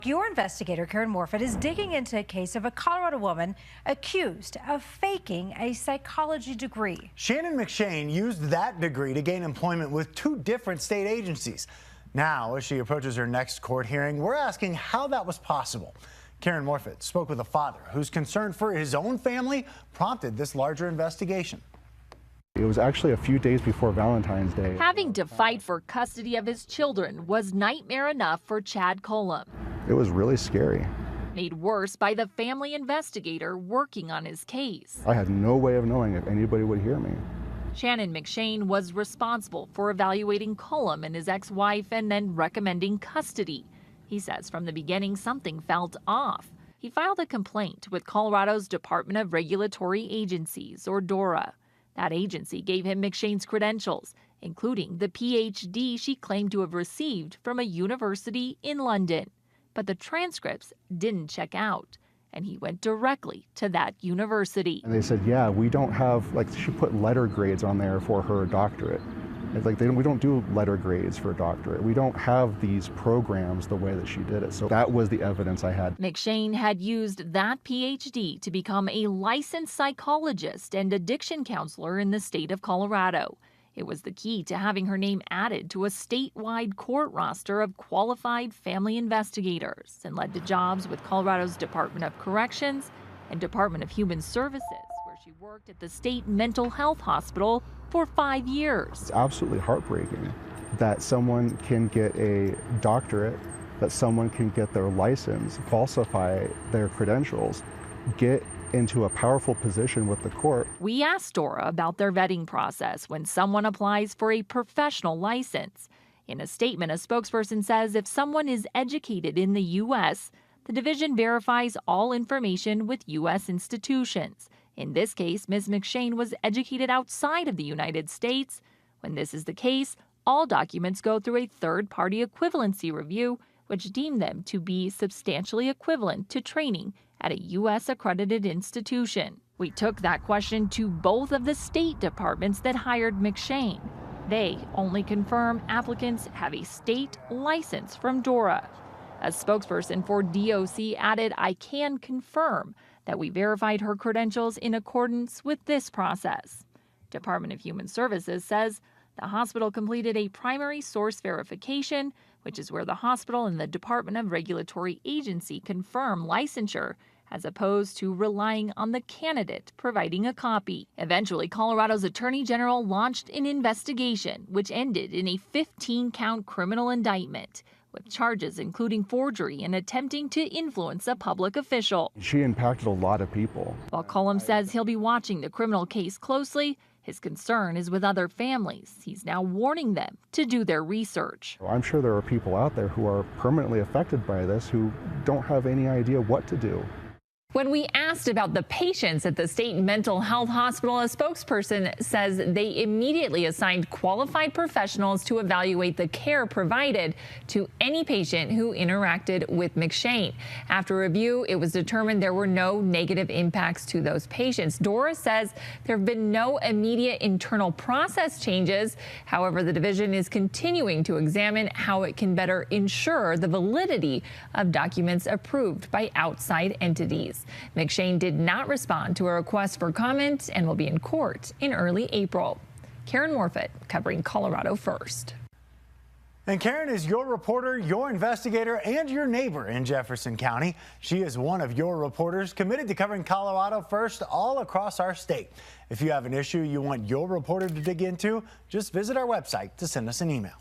Your investigator, Karen Morfitt, is digging into a case of a Colorado woman accused of faking a psychology degree. Shannon McShane used that degree to gain employment with 2 different state agencies. Now, as she approaches her next court hearing, we're asking how that was possible. Karen Morfitt spoke with a father whose concern for his own family prompted this larger investigation. It was actually a few days before Valentine's Day. Having to fight for custody of his children was nightmare enough for Chad Cullum. It was really scary. Made worse by the family investigator working on his case. I had no way of knowing if anybody would hear me. Shannon McShane was responsible for evaluating Cullum and his ex-wife and then recommending custody. He says from the beginning something felt off. He filed a complaint with Colorado's Department of Regulatory Agencies, or DORA. That agency gave him McShane's credentials, including the PhD she claimed to have received from a university in London. But the transcripts didn't check out, and he went directly to that university. And they said, yeah, we don't have, she put letter grades on there for her doctorate. It's we don't do letter grades for a doctorate. We don't have these programs the way that she did it. So that was the evidence I had. McShane had used that PhD to become a licensed psychologist and addiction counselor in the state of Colorado. It was the key to having her name added to a statewide court roster of qualified family investigators and led to jobs with Colorado's Department of Corrections and Department of Human Services, where she worked at the state mental health hospital for 5 years. It's absolutely heartbreaking that someone can get a doctorate, that someone can get their license, falsify their credentials, get into a powerful position with the court. We asked Dora about their vetting process when someone applies for a professional license. In a statement, a spokesperson says if someone is educated in the U.S., the division verifies all information with U.S. institutions. In this case, Ms. McShane was educated outside of the United States. When this is the case, all documents go through a third-party equivalency review, which deemed them to be substantially equivalent to training at a U.S. accredited institution. We took that question to both of the state departments that hired McShane. They only confirm applicants have a state license from DORA. A spokesperson for DOC added, "I can confirm that we verified her credentials in accordance with this process." Department of Human Services says the hospital completed a primary source verification, which is where the hospital and the Department of Regulatory Agency confirm licensure, as opposed to relying on the candidate providing a copy. Eventually, Colorado's Attorney General launched an investigation, which ended in a 15-count criminal indictment, with charges including forgery and attempting to influence a public official. She impacted a lot of people. While Cullum says he'll be watching the criminal case closely, his concern is with other families. He's now warning them to do their research. I'm sure there are people out there who are permanently affected by this who don't have any idea what to do. When we asked about the patients at the state mental health hospital, a spokesperson says they immediately assigned qualified professionals to evaluate the care provided to any patient who interacted with McShane. After review, it was determined there were no negative impacts to those patients. Dora says there have been no immediate internal process changes. However, the division is continuing to examine how it can better ensure the validity of documents approved by outside entities. McShane did not respond to a request for comment and will be in court in early April. Karen Morfitt, covering Colorado First. And Karen is your reporter, your investigator, and your neighbor in Jefferson County. She is one of your reporters committed to covering Colorado First all across our state. If you have an issue you want your reporter to dig into, just visit our website to send us an email.